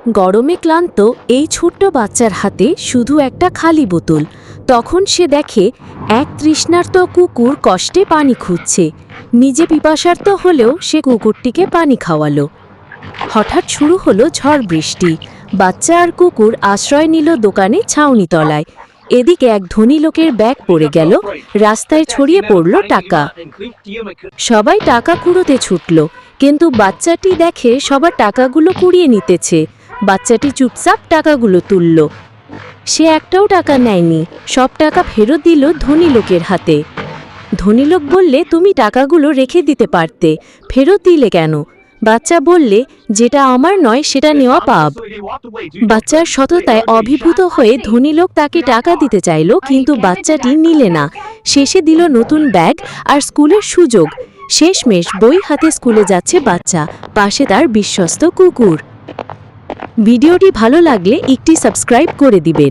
গরমে ক্লান্ত এই ছোট্ট বাচ্চার হাতে শুধু একটা খালি বোতল। তখন সে দেখে এক তৃষ্ণার্ত কুকুর কষ্টে পানি খুঁজছে। নিজে পিপাসার্ত হলেও সে কুকুরটিকে পানি খাওয়ালো। হঠাৎ শুরু হলো ঝড় বৃষ্টি। বাচ্চা আর কুকুর আশ্রয় নিল দোকানে ছাউনিতলায়। এদিকে এক ধনী লোকের ব্যাগ পড়ে গেল, রাস্তায় ছড়িয়ে পড়ল টাকা। সবাই টাকা কুড়োতে ছুটল, কিন্তু বাচ্চাটি দেখে সবার টাকাগুলো কুড়িয়ে নিতেছে। বাচ্চাটি চুপচাপ টাকাগুলো তুলল। সে একটাও টাকা নেয়নি, সব টাকা ফেরত দিল ধনী লোকের হাতে। ধনী লোক বললে, তুমি টাকাগুলো রেখে দিতে পারতে, ফেরত দিলে কেন? বাচ্চা বললে, যেটা আমার নয় সেটা নেওয়া পাপ। বাচ্চার সততায় অভিভূত হয়ে ধনী লোক তাকে টাকা দিতে চাইল, কিন্তু বাচ্চাটি নিলে না। শেষে দিল নতুন ব্যাগ আর স্কুলের সুযোগ। শেষমেশ বই হাতে স্কুলে যাচ্ছে বাচ্চা, পাশে তার বিশ্বস্ত কুকুর। ভিডিওটি ভালো লাগলে একটি সাবস্ক্রাইব করে দিবেন।